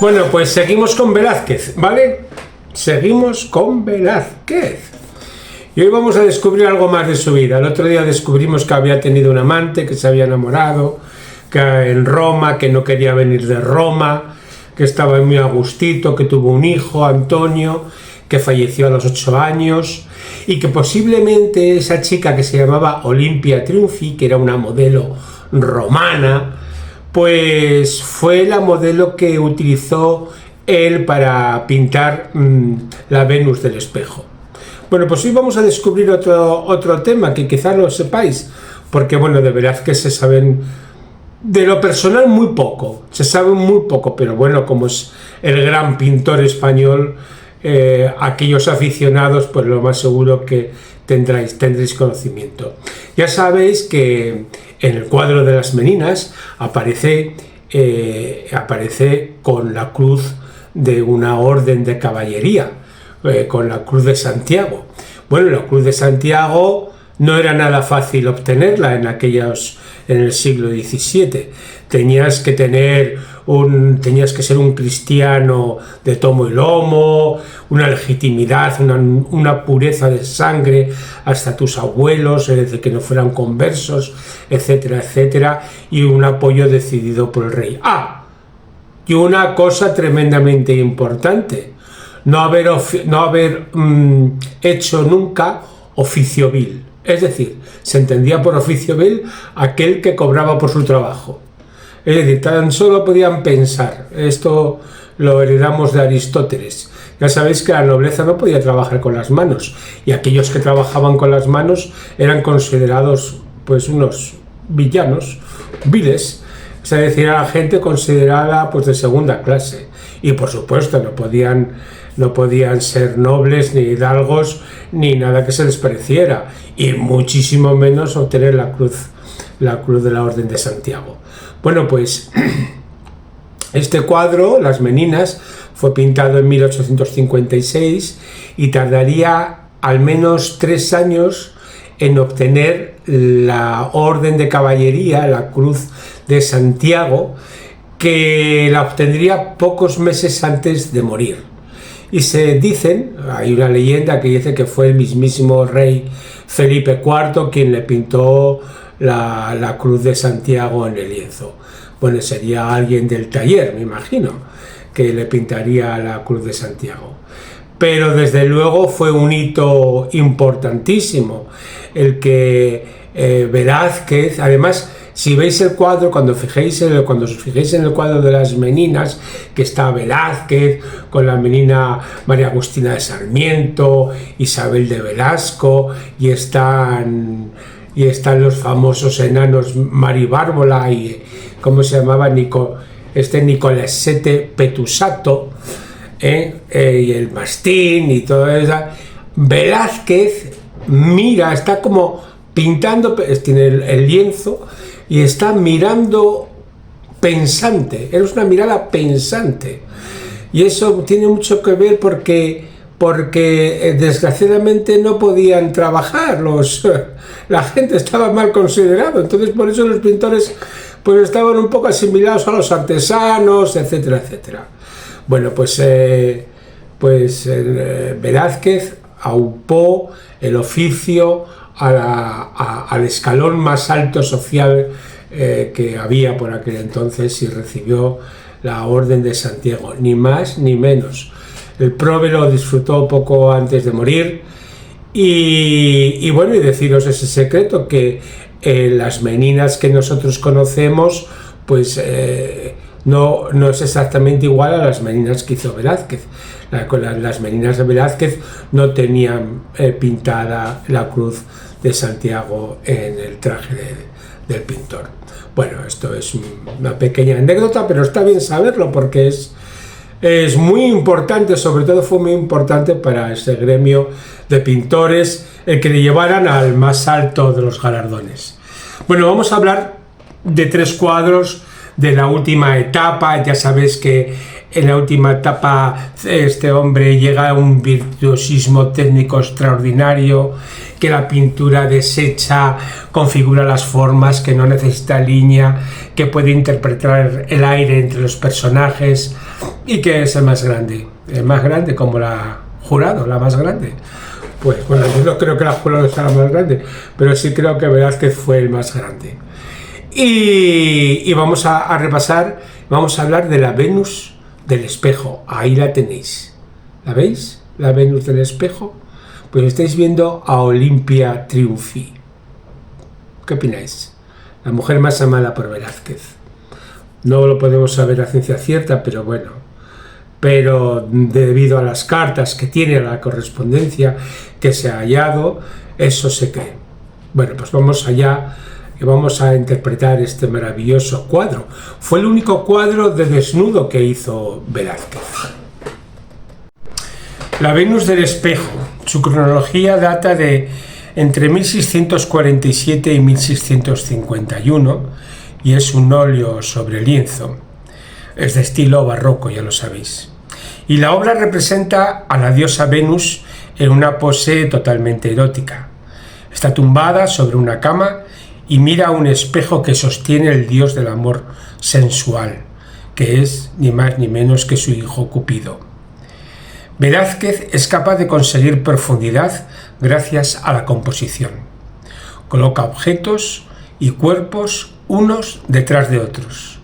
Bueno, pues seguimos con Velázquez, ¿vale? Seguimos con Velázquez. Y hoy vamos a descubrir algo más de su vida. El otro día descubrimos que había tenido un amante, que se había enamorado, que en Roma, que no quería venir de Roma, que estaba muy a gustito, que tuvo un hijo, Antonio, que falleció a los 8 años, y que posiblemente esa chica que se llamaba Olimpia Triunfi, que era una modelo romana, pues fue la modelo que utilizó él para pintar la Venus del espejo. Bueno, pues hoy vamos a descubrir otro tema que quizá lo sepáis, porque bueno, de Velázquez se saben, de lo personal muy poco, se sabe muy poco, pero bueno, como es el gran pintor español, aquellos aficionados, pues lo más seguro que tendréis conocimiento. Ya sabéis que en el cuadro de las Meninas aparece con la cruz de una orden de caballería, con la cruz de Santiago. Bueno, la cruz de Santiago no era nada fácil obtenerla en el siglo XVII. Tenías que ser un cristiano de tomo y lomo, una legitimidad, una pureza de sangre hasta tus abuelos, es decir, que no fueran conversos, etcétera, etcétera, y un apoyo decidido por el rey. Y una cosa tremendamente importante, no haber hecho nunca oficio vil. Es decir, se entendía por oficio vil aquel que cobraba por su trabajo. Es decir, tan solo podían pensar. Esto lo heredamos de Aristóteles. Ya sabéis que la nobleza no podía trabajar con las manos, y aquellos que trabajaban con las manos eran considerados pues unos villanos, viles, es decir, a la gente considerada pues de segunda clase, y por supuesto no podían ser nobles ni hidalgos ni nada que se les pareciera, y muchísimo menos obtener la cruz de la Orden de Santiago. Bueno, pues este cuadro, Las Meninas, fue pintado en 1856 y tardaría al menos 3 años en obtener la Orden de Caballería, la Cruz de Santiago, que la obtendría pocos meses antes de morir. Y hay una leyenda que dice que fue el mismísimo rey Felipe IV quien le pintó la Cruz de Santiago en el lienzo. Bueno, sería alguien del taller, me imagino, que le pintaría la Cruz de Santiago. Pero desde luego fue un hito importantísimo el que Velázquez, además, si veis el cuadro, cuando os fijéis en el cuadro de las Meninas, que está Velázquez con la menina María Agustina de Sarmiento, Isabel de Velasco, y están los famosos enanos Maribárbola y ¿cómo se llamaba? Nicolesete Petusato, y el mastín y todo eso. Velázquez mira, está como pintando, tiene el lienzo y está mirando pensante, es una mirada pensante, y eso tiene mucho que ver porque desgraciadamente no podían trabajar, la gente estaba mal considerada, entonces por eso los pintores pues estaban un poco asimilados a los artesanos, etcétera, etcétera. Bueno, pues Velázquez aupó el oficio al escalón más alto social que había por aquel entonces, y recibió la Orden de Santiago, ni más ni menos. El prove lo disfrutó poco antes de morir, y bueno, y deciros ese secreto, que las Meninas que nosotros conocemos pues no es exactamente igual a las Meninas que hizo Velázquez. Las Meninas de Velázquez no tenían pintada la Cruz de Santiago en el traje del pintor. Bueno, esto es una pequeña anécdota, pero está bien saberlo porque es muy importante, sobre todo fue muy importante para ese gremio de pintores el que le llevaran al más alto de los galardones. Bueno, vamos a hablar de 3 cuadros de la última etapa. Ya sabéis que en la última etapa este hombre llega a un virtuosismo técnico extraordinario, que la pintura deshecha configura las formas, que no necesita línea, que puede interpretar el aire entre los personajes, ¿Y que es el más grande? El más grande, como la Jurado, la más grande. Pues bueno, yo no creo que la Jurado sea la más grande, pero sí creo que Velázquez fue el más grande. Y vamos a repasar, vamos a hablar de la Venus del espejo. Ahí la tenéis. ¿La veis? La Venus del espejo. Pues estáis viendo a Olimpia Triunfi. ¿Qué opináis? La mujer más amada por Velázquez. No lo podemos saber a ciencia cierta, pero bueno. Pero debido a las cartas que tiene, a la correspondencia que se ha hallado, eso se cree. Bueno, pues vamos allá y vamos a interpretar este maravilloso cuadro. Fue el único cuadro de desnudo que hizo Velázquez. La Venus del espejo. Su cronología data de entre 1647 y 1651 y es un óleo sobre lienzo. Es de estilo barroco, ya lo sabéis. Y la obra representa a la diosa Venus en una pose totalmente erótica. Está tumbada sobre una cama y mira a un espejo que sostiene el dios del amor sensual, que es ni más ni menos que su hijo Cupido. Velázquez es capaz de conseguir profundidad gracias a la composición. Coloca objetos y cuerpos unos detrás de otros.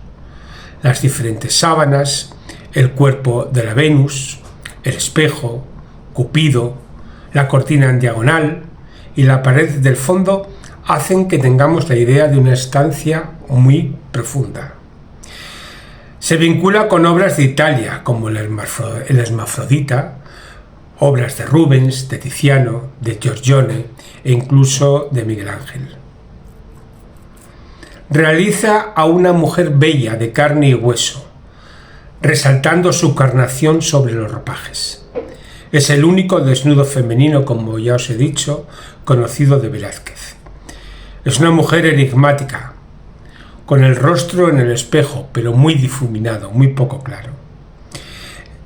Las diferentes sábanas, el cuerpo de la Venus, el espejo, Cupido, la cortina en diagonal y la pared del fondo hacen que tengamos la idea de una estancia muy profunda. Se vincula con obras de Italia, como el Hermafrodita, obras de Rubens, de Tiziano, de Giorgione e incluso de Miguel Ángel. Realiza a una mujer bella de carne y hueso, resaltando su carnación sobre los ropajes. Es el único desnudo femenino, como ya os he dicho, conocido de Velázquez. Es una mujer enigmática, con el rostro en el espejo, pero muy difuminado, muy poco claro.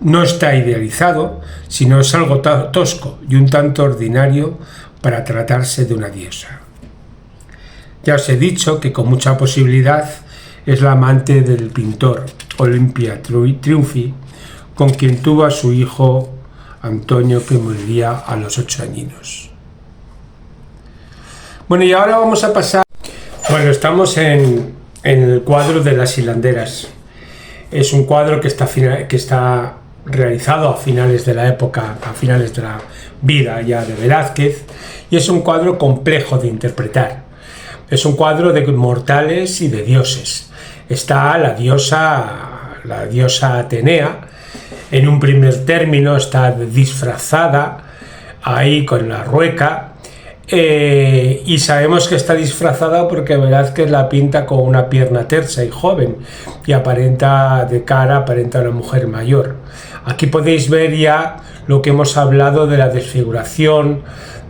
No está idealizado, sino es algo tosco y un tanto ordinario para tratarse de una diosa. Ya os he dicho que con mucha posibilidad es la amante del pintor Olimpia Triunfi, con quien tuvo a su hijo Antonio, que moriría a los 8 añinos. Bueno, y ahora vamos a pasar... Bueno, estamos en el cuadro de las hilanderas. Es un cuadro que está realizado a finales de la época, a finales de la vida ya de Velázquez, y es un cuadro complejo de interpretar. Es un cuadro de mortales y de dioses. Está la diosa Atenea. En un primer término está disfrazada ahí con la rueca, y sabemos que está disfrazada porque Velázquez la pinta con una pierna tersa y joven y aparenta una mujer mayor. Aquí podéis ver ya lo que hemos hablado de la desfiguración,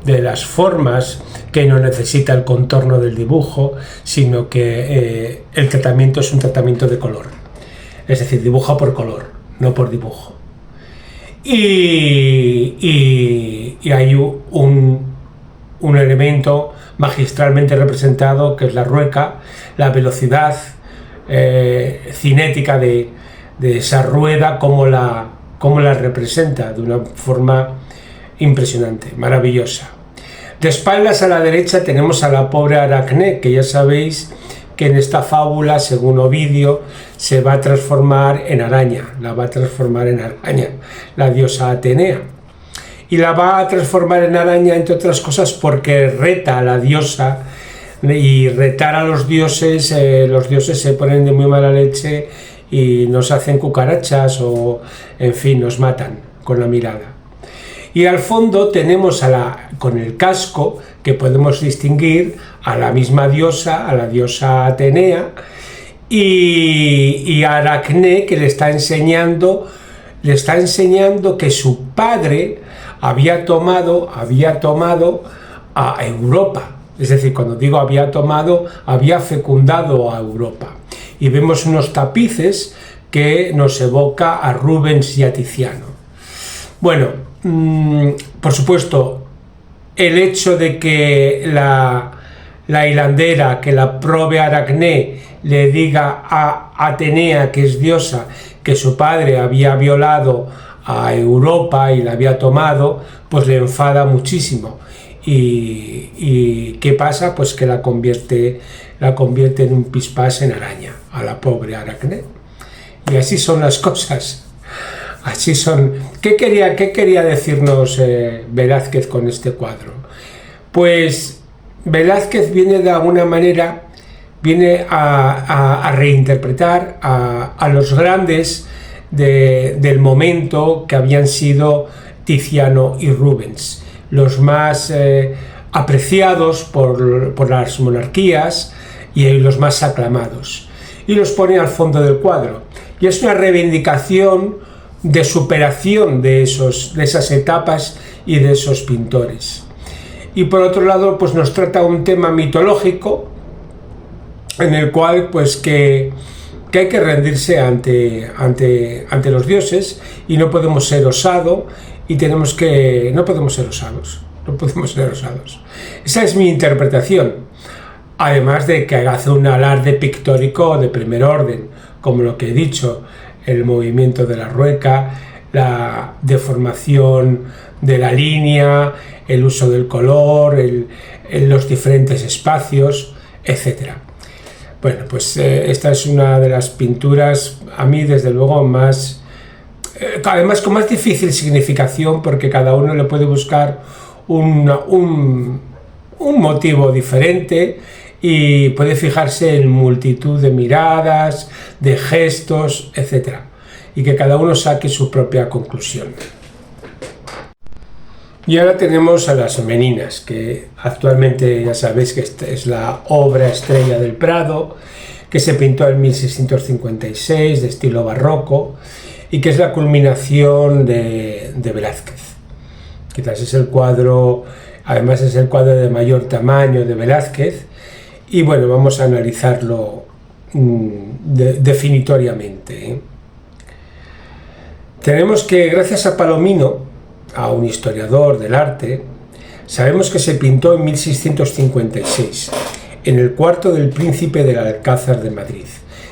de las formas, que no necesita el contorno del dibujo, sino que el tratamiento es un tratamiento de color. Es decir, dibuja por color, no por dibujo. Y hay un elemento magistralmente representado, que es la rueca, la velocidad cinética de esa rueda, como la representa de una forma impresionante, maravillosa. De espaldas a la derecha tenemos a la pobre Aracné, que ya sabéis que en esta fábula, según Ovidio, se va a transformar en araña, la diosa Atenea. Y la va a transformar en araña, entre otras cosas, porque reta a la diosa, y retar a los dioses se ponen de muy mala leche y nos hacen cucarachas o, en fin, nos matan con la mirada. Y al fondo tenemos con el casco, que podemos distinguir a la misma diosa, a la diosa Atenea, y a Aracné, que le está enseñando que su padre había tomado a Europa. Es decir, cuando digo había fecundado a Europa. Y vemos unos tapices que nos evoca a Rubens y a Tiziano. Bueno, por supuesto, el hecho de que la hilandera, que la prove Aracné, le diga a Atenea, que es diosa, que su padre había violado a Europa y la había tomado, pues le enfada muchísimo. Y ¿qué pasa? Pues que la convierte en un pispás en araña, a la pobre Aracne. Y así son las cosas. Así son. ¿Qué quería decirnos Velázquez con este cuadro? Pues Velázquez viene de alguna manera, a reinterpretar a los grandes del momento, que habían sido Tiziano y Rubens, los más apreciados por las monarquías y los más aclamados, y los pone al fondo del cuadro, y es una reivindicación de superación de esas etapas y de esos pintores. Y por otro lado, pues nos trata un tema mitológico en el cual pues que hay que rendirse ante los dioses, y no podemos ser osados, y no podemos ser osados. Esa es mi interpretación, además de que hace un alarde pictórico de primer orden, como lo que he dicho, el movimiento de la rueca, la deformación de la línea, el uso del color, los diferentes espacios, etc. Bueno, pues esta es una de las pinturas, a mí desde luego más, además con más difícil significación, porque cada uno le puede buscar un motivo diferente, y puede fijarse en multitud de miradas, de gestos, etc. Y que cada uno saque su propia conclusión. Y ahora tenemos a las Meninas, que actualmente ya sabéis que esta es la obra estrella del Prado, que se pintó en 1656, de estilo barroco, y que es la culminación de Velázquez. Quizás es el cuadro, además es el cuadro de mayor tamaño de Velázquez, y bueno, vamos a analizarlo definitoriamente. Tenemos que, gracias a Palomino, a un historiador del arte, sabemos que se pintó en 1656, en el cuarto del príncipe del Alcázar de Madrid.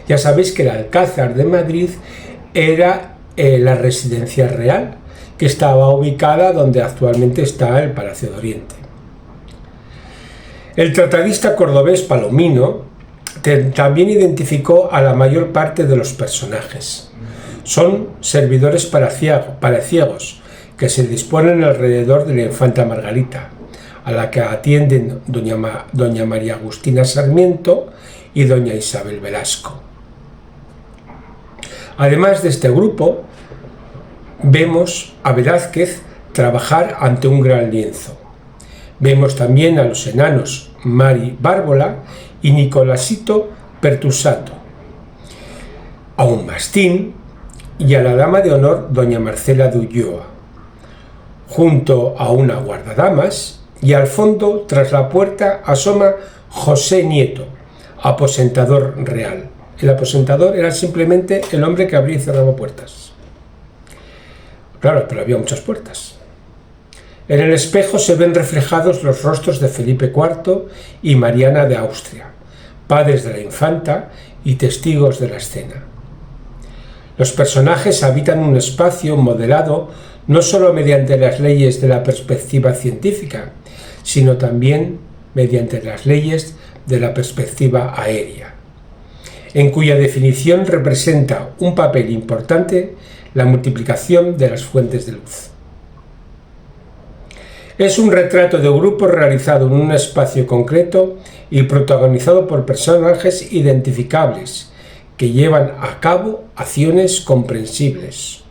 Ya sabéis que el Alcázar de Madrid era la residencia real, que estaba ubicada donde actualmente está el Palacio de Oriente. El tratadista cordobés Palomino también identificó a la mayor parte de los personajes. Son servidores para ciegos, que se disponen alrededor de la infanta Margarita, a la que atienden doña María Agustina Sarmiento y doña Isabel Velasco. Además de este grupo, vemos a Velázquez trabajar ante un gran lienzo. Vemos también a los enanos Mari Bárbola y Nicolasito Pertusato, a un mastín y a la dama de honor doña Marcela de Ulloa, junto a una guardadamas, y al fondo, tras la puerta, asoma José Nieto, aposentador real. El aposentador era simplemente el hombre que abría y cerraba puertas. Claro, pero había muchas puertas. En el espejo se ven reflejados los rostros de Felipe IV y Mariana de Austria, padres de la infanta y testigos de la escena. Los personajes habitan un espacio modelado no solo mediante las leyes de la perspectiva científica, sino también mediante las leyes de la perspectiva aérea, en cuya definición representa un papel importante la multiplicación de las fuentes de luz. Es un retrato de grupo realizado en un espacio concreto y protagonizado por personajes identificables que llevan a cabo acciones comprensibles.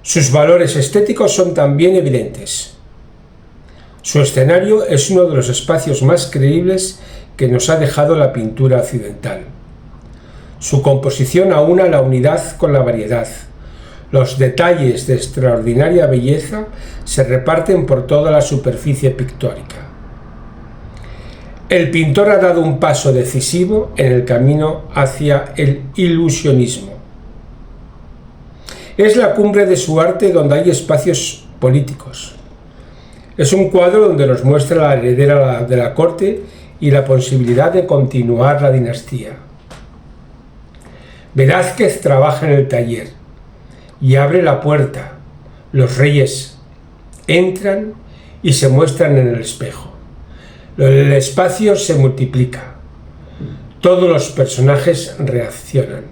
Sus valores estéticos son también evidentes. Su escenario es uno de los espacios más creíbles que nos ha dejado la pintura occidental. Su composición aúna la unidad con la variedad. Los detalles de extraordinaria belleza se reparten por toda la superficie pictórica. El pintor ha dado un paso decisivo en el camino hacia el ilusionismo. Es la cumbre de su arte donde hay espacios políticos. Es un cuadro donde nos muestra la heredera de la corte y la posibilidad de continuar la dinastía. Velázquez trabaja en el taller y abre la puerta. Los reyes entran y se muestran en el espejo. El espacio se multiplica. Todos los personajes reaccionan.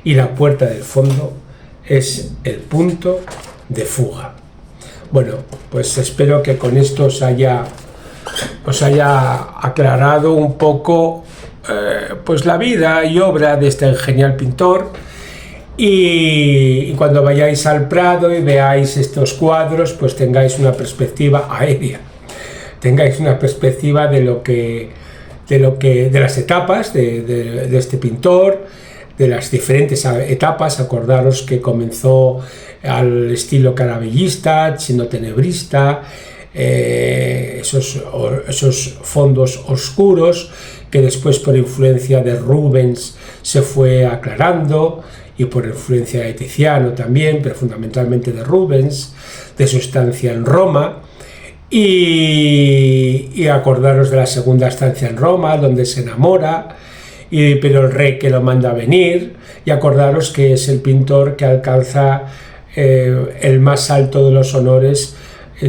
Y la puerta del fondo es el punto de fuga. Bueno, pues espero que con esto os haya aclarado un poco pues la vida y obra de este genial pintor. Y cuando vayáis al Prado y veáis estos cuadros, pues tengáis una perspectiva aérea, tengáis una perspectiva de las etapas de este pintor, de las diferentes etapas. Acordaros que comenzó al estilo caravellista, chino-tenebrista, esos fondos oscuros que después, por influencia de Rubens, se fue aclarando, y por influencia de Tiziano también, pero fundamentalmente de Rubens, de su estancia en Roma. Y acordaros de la segunda estancia en Roma, donde se enamora, pero el rey que lo manda a venir. Y acordaros que es el pintor que alcanza el más alto de los honores,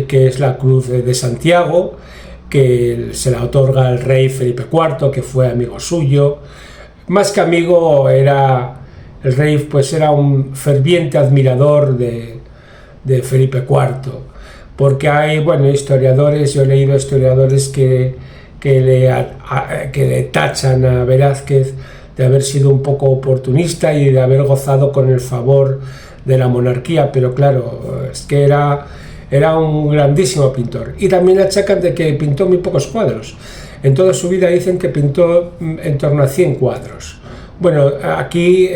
que es la Cruz de Santiago, que se la otorga al rey Felipe IV, que fue amigo suyo. Más que amigo, el rey pues era un ferviente admirador de Felipe IV, porque hay, historiadores, yo he leído historiadores que le tachan a Velázquez de haber sido un poco oportunista y de haber gozado con el favor de la monarquía, pero claro, es que era un grandísimo pintor. Y también le achacan de que pintó muy pocos cuadros. En toda su vida dicen que pintó en torno a 100 cuadros. Bueno, aquí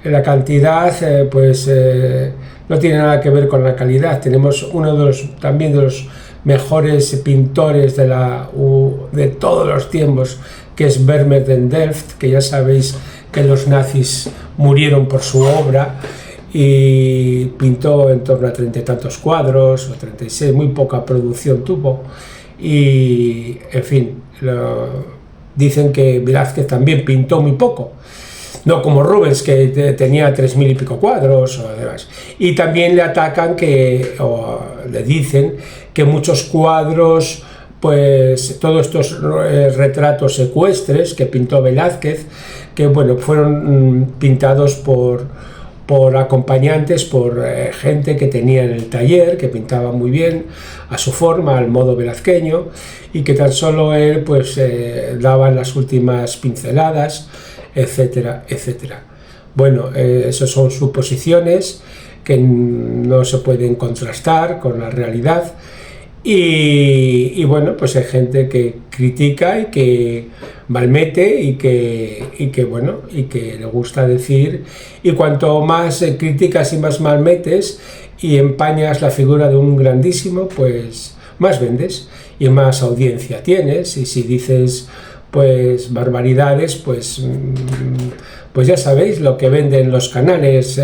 la cantidad no tiene nada que ver con la calidad. Tenemos uno de los mejores pintores de todos los tiempos, que es Vermeer de Delft, que ya sabéis que los nazis murieron por su obra, y pintó en torno a 30 y tantos cuadros, o 36, muy poca producción tuvo. Y, en fin, dicen que Velázquez también pintó muy poco, no como Rubens, que tenía 3000 y pico cuadros o demás. Y también le atacan o le dicen que muchos cuadros, pues todos estos retratos ecuestres que pintó Velázquez, que fueron pintados por acompañantes, por gente que tenía en el taller, que pintaba muy bien a su forma, al modo velazqueño, y que tan solo él daba las últimas pinceladas, etcétera, etcétera. Bueno, esas son suposiciones que no se pueden contrastar con la realidad. Y hay gente que critica y que malmete y que le gusta decir, y cuanto más criticas y más malmetes y empañas la figura de un grandísimo, pues más vendes y más audiencia tienes. Y si dices barbaridades, pues ya sabéis lo que venden los canales,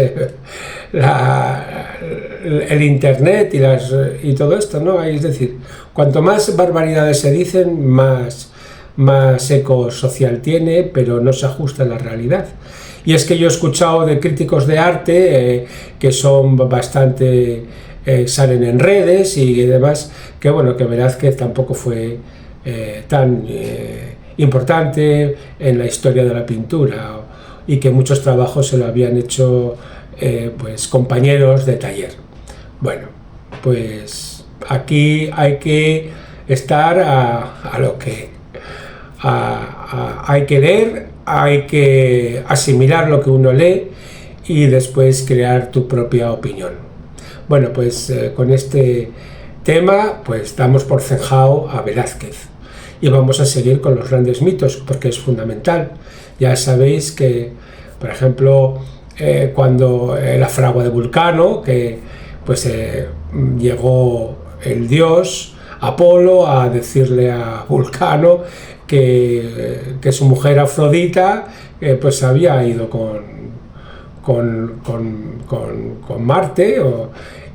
el internet y todo esto, ¿no? Es decir, cuanto más barbaridades se dicen, más eco social tiene, pero no se ajusta a la realidad. Y es que yo he escuchado de críticos de arte que son bastante, salen en redes y demás, que Velázquez tampoco fue tan importante en la historia de la pintura, y que muchos trabajos se lo habían hecho compañeros de taller. Bueno, pues aquí hay que estar a lo que hay que leer, hay que asimilar lo que uno lee y después crear tu propia opinión. Bueno, pues con este tema damos por zanjado a Velázquez y vamos a seguir con los grandes mitos, porque es fundamental. Ya sabéis que, por ejemplo, cuando la fragua de Vulcano, que llegó el dios Apolo a decirle a Vulcano que su mujer Afrodita había ido con Marte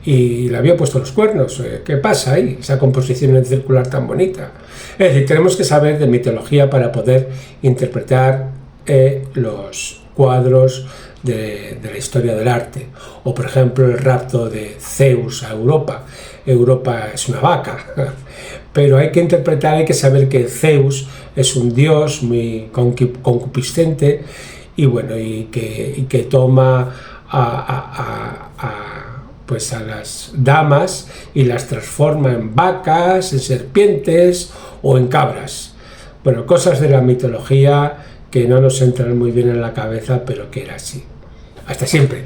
y le había puesto los cuernos. ¿Qué pasa ahí? Esa composición circular tan bonita. Es decir, tenemos que saber de mitología para poder interpretar los cuadros de la historia del arte. O por ejemplo el rapto de Zeus a Europa. Europa es una vaca, pero hay que interpretar, hay que saber que Zeus es un dios muy concupiscente y bueno, y que toma pues a las damas y las transforma en vacas, en serpientes o en cabras. Bueno, cosas de la mitología que no nos entran muy bien en la cabeza, pero que era así. Hasta siempre.